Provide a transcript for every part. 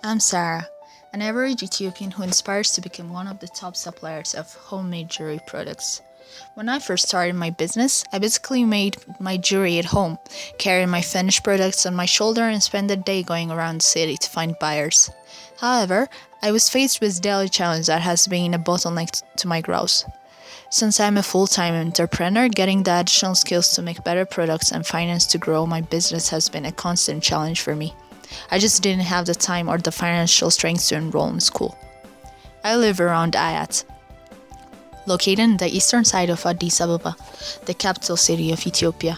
I'm Sarah, an average Ethiopian who aspires to become one of the top suppliers of homemade jewelry products. When I first started my business, I basically made my jewelry at home, carried my finished products on my shoulder, and spent the day going around the city to find buyers. However, I was faced with daily challenge that has been a bottleneck to my growth. Since I'm a full-time entrepreneur, getting the additional skills to make better products and finance to grow my business has been a constant challenge for me. I just didn't have the time or the financial strength to enroll in school. I live around Ayat, located in the eastern side of Addis Ababa, the capital city of Ethiopia.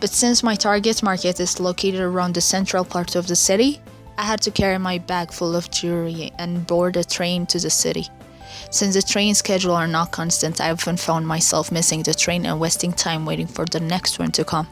But since my target market is located around the central part of the city, I had to carry my bag full of jewelry and board a train to the city. Since the train schedules are not constant, I often found myself missing the train and wasting time waiting for the next one to come.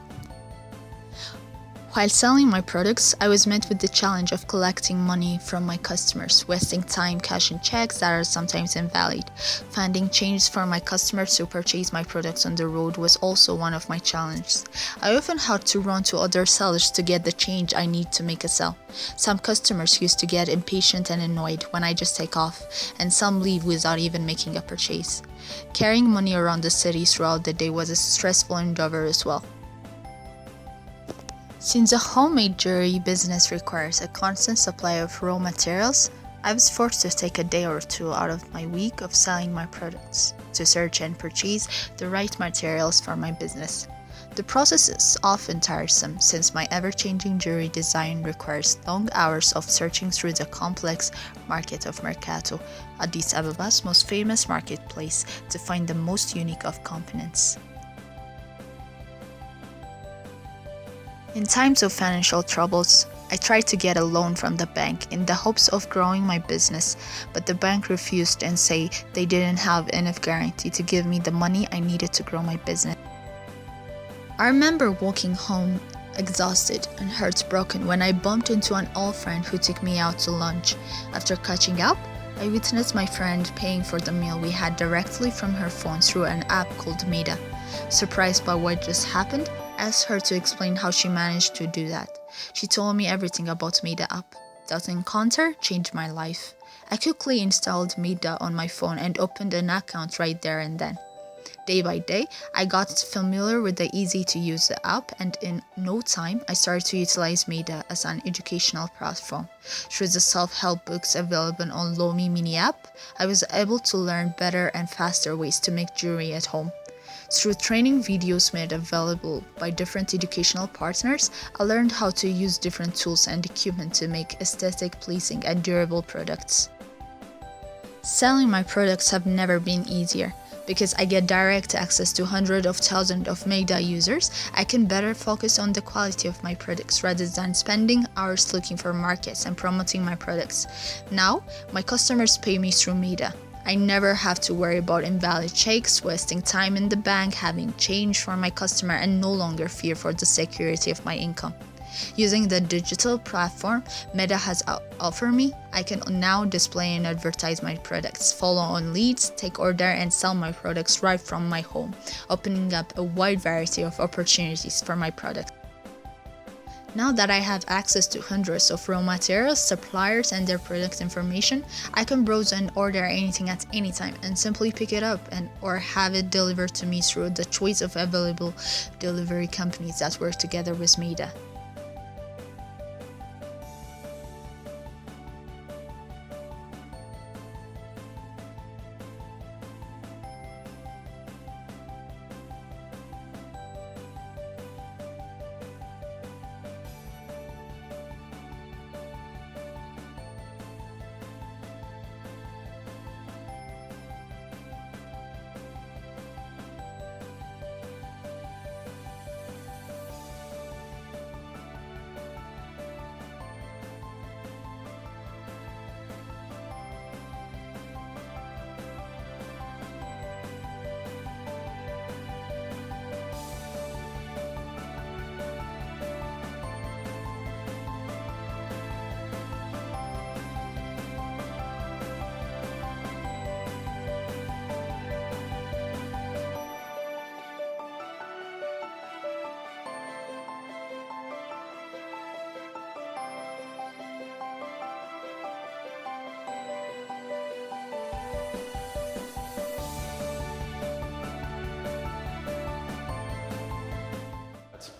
While selling my products, I was met with the challenge of collecting money from my customers, wasting time cashing checks that are sometimes invalid. Finding change for my customers to purchase my products on the road was also one of my challenges. I often had to run to other sellers to get the change I need to make a sale. Some customers used to get impatient and annoyed when I just take off, and some leave without even making a purchase. Carrying money around the city throughout the day was a stressful endeavor as well. Since a homemade jewelry business requires a constant supply of raw materials, I was forced to take a day or two out of my week of selling my products to search and purchase the right materials for my business. The process is often tiresome since my ever-changing jewelry design requires long hours of searching through the complex market of Mercato, Addis Ababa's most famous marketplace, to find the most unique of components. In times of financial troubles, I tried to get a loan from the bank in the hopes of growing my business, but the bank refused and said they didn't have enough guarantee to give me the money I needed to grow my business. I remember walking home exhausted and heartbroken when I bumped into an old friend who took me out to lunch. After catching up, I witnessed my friend paying for the meal we had directly from her phone through an app called Meda. Surprised by what just happened, I asked her to explain how she managed to do that. She told me everything about Meda app. That encounter changed my life. I quickly installed Meda on my phone and opened an account right there and then. Day by day, I got familiar with the easy-to-use app, and in no time, I started to utilize Meda as an educational platform. Through the self-help books available on Lomi Mini app, I was able to learn better and faster ways to make jewelry at home. Through training videos made available by different educational partners, I learned how to use different tools and equipment to make aesthetic, pleasing, and durable products. Selling my products have never been easier. Because I get direct access to hundreds of thousands of Meda users, I can better focus on the quality of my products rather than spending hours looking for markets and promoting my products. Now, my customers pay me through Meda. I never have to worry about invalid checks, wasting time in the bank, having change for my customer, and no longer fear for the security of my income. Using the digital platform Meda has offered me, I can now display and advertise my products, follow on leads, take order, and sell my products right from my home, opening up a wide variety of opportunities for my products. Now that I have access to hundreds of raw materials, suppliers, and their product information, I can browse and order anything at any time and simply pick it up or have it delivered to me through the choice of available delivery companies that work together with Meda.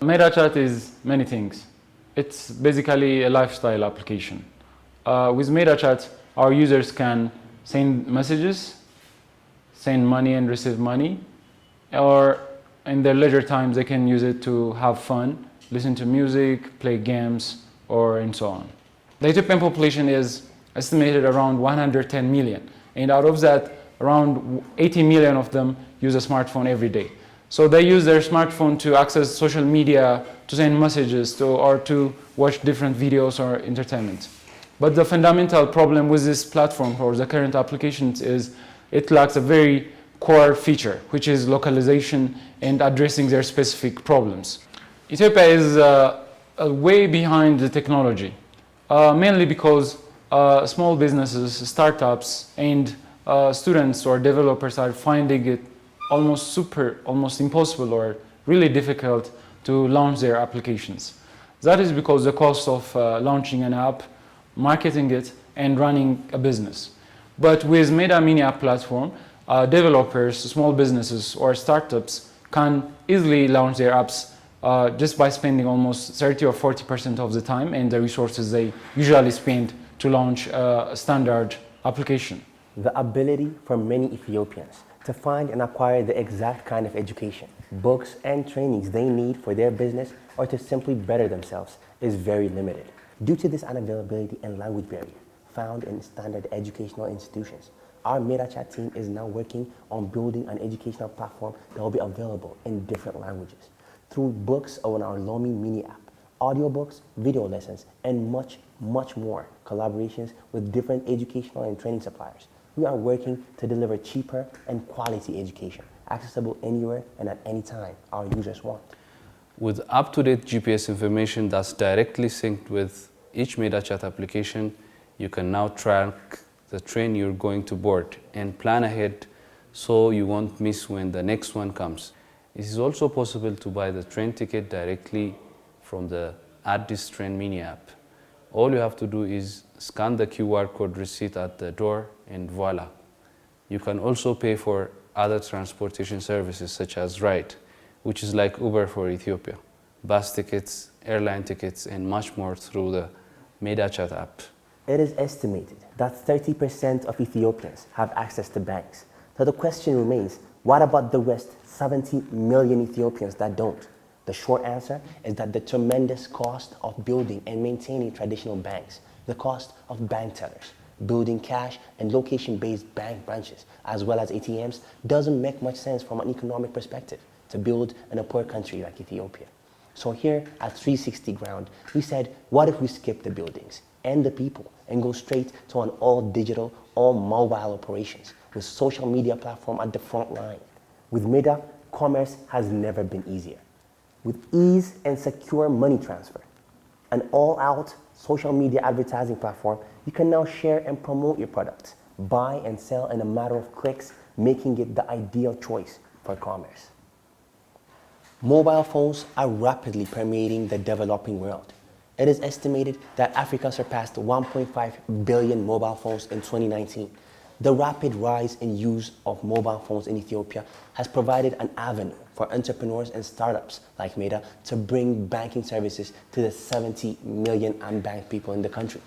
Meda Chat is many things. It's basically a lifestyle application. With Meda Chat, our users can send messages, send money and receive money, or in their leisure times they can use it to have fun, listen to music, play games, and so on. The Ethiopian population is estimated around 110 million, and out of that, around 80 million of them use a smartphone every day. So they use their smartphone to access social media, to send messages, or to watch different videos or entertainment. But the fundamental problem with this platform or the current applications is it lacks a very core feature, which is localization and addressing their specific problems. Ethiopia is way behind the technology, mainly because small businesses, startups, and students or developers are finding it almost impossible or really difficult to launch their applications. That is because the cost of launching an app, marketing it, and running a business. But with Meda mini app platform, developers, small businesses, or startups can easily launch their apps just by spending almost 30 or 40% of the time and the resources they usually spend to launch a standard application. The ability for many Ethiopians to find and acquire the exact kind of education, books, and trainings they need for their business or to simply better themselves is very limited. Due to this unavailability and language barrier found in standard educational institutions, our Meda Chat team is now working on building an educational platform that will be available in different languages through books on our Lomi mini app, audiobooks, video lessons, and much more collaborations with different educational and training suppliers. We are working to deliver cheaper and quality education, accessible anywhere and at any time our users want. With up-to-date GPS information that's directly synced with each Meda Chat application, you can now track the train you're going to board and plan ahead so you won't miss when the next one comes. It is also possible to buy the train ticket directly from the Add This Train mini app. All you have to do is scan the QR code receipt at the door and voila. You can also pay for other transportation services such as Ride, which is like Uber for Ethiopia, bus tickets, airline tickets, and much more through the Meda Chat app. It is estimated that 30% of Ethiopians have access to banks. So the question remains, what about the rest 70 million Ethiopians that don't? The short answer is that the tremendous cost of building and maintaining traditional banks, the cost of bank tellers, building cash and location-based bank branches, as well as ATMs, doesn't make much sense from an economic perspective to build in a poor country like Ethiopia. So here at 360 Ground, we said, what if we skip the buildings and the people and go straight to an all-digital, all-mobile operations with social media platform at the front line? With Meda, commerce has never been easier. With ease and secure money transfer, an all-out social media advertising platform, you can now share and promote your products, buy and sell in a matter of clicks, making it the ideal choice for commerce. Mobile phones are rapidly permeating the developing world. It is estimated that Africa surpassed 1.5 billion mobile phones in 2019. The rapid rise in use of mobile phones in Ethiopia has provided an avenue for entrepreneurs and startups like Meda to bring banking services to the 70 million unbanked people in the country.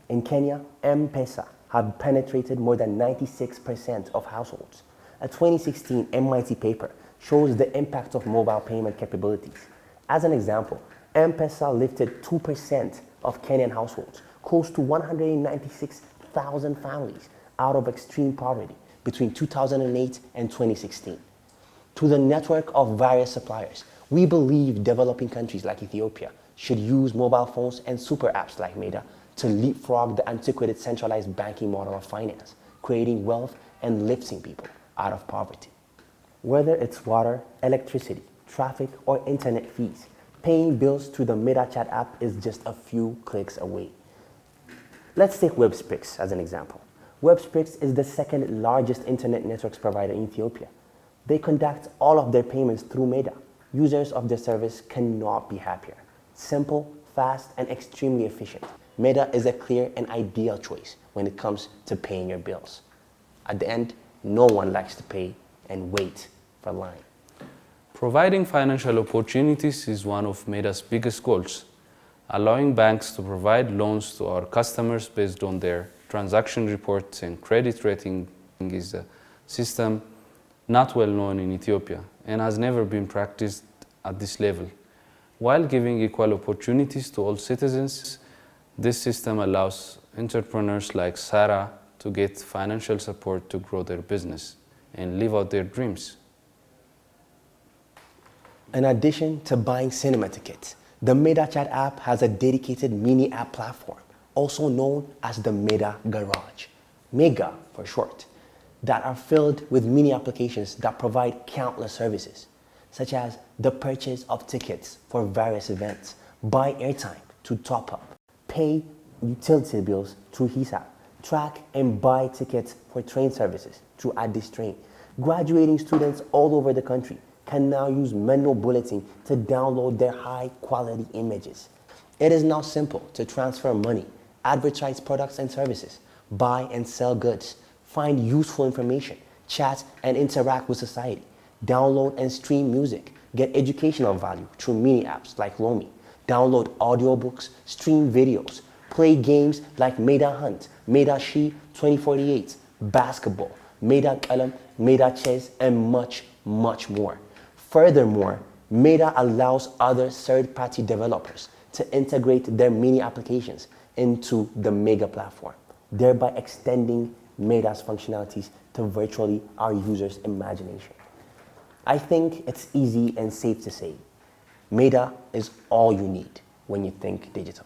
In Kenya, M-Pesa have penetrated more than 96% of households. A 2016 MIT paper shows the impact of mobile payment capabilities. As an example, M-Pesa lifted 2% of Kenyan households, close to 196,000 families, out of extreme poverty between 2008 and 2016. To the network of various suppliers, we believe developing countries like Ethiopia should use mobile phones and super apps like Meda to leapfrog the antiquated centralized banking model of finance, creating wealth and lifting people out of poverty. Whether it's water, electricity, traffic, or internet fees, paying bills through the Meda Chat app is just a few clicks away. Let's take WebSpix as an example. WebSpix is the second largest internet networks provider in Ethiopia. They conduct all of their payments through Meda. Users of their service cannot be happier. Simple, fast, and extremely efficient. Meda is a clear and ideal choice when it comes to paying your bills. At the end, no one likes to pay and wait for line. Providing financial opportunities is one of Meda's biggest goals. Allowing banks to provide loans to our customers based on their transaction reports and credit rating is a system not well known in Ethiopia and has never been practiced at this level. While giving equal opportunities to all citizens, this system allows entrepreneurs like Sarah to get financial support to grow their business and live out their dreams. In addition to buying cinema tickets, the Meda Chat app has a dedicated mini app platform, also known as the Meda Garage, MEGA for short, that are filled with mini applications that provide countless services, such as the purchase of tickets for various events, buy airtime to top up, pay utility bills through Hisab, track and buy tickets for train services through Addis Train. Graduating students all over the country can now use manual bulleting to download their high-quality images. It is now simple to transfer money, advertise products and services, buy and sell goods, find useful information, chat and interact with society, download and stream music, get educational value through mini apps like Lomi, download audiobooks, stream videos, play games like Meda Hunt, Meda Shi 2048, basketball, Meda Kalam, Meda Chess, and much, much more. Furthermore, Meda allows other third-party developers to integrate their mini applications into the Mega platform, thereby extending Meda's functionalities to virtually our users' imagination. I think it's easy and safe to say, Meda is all you need when you think digital.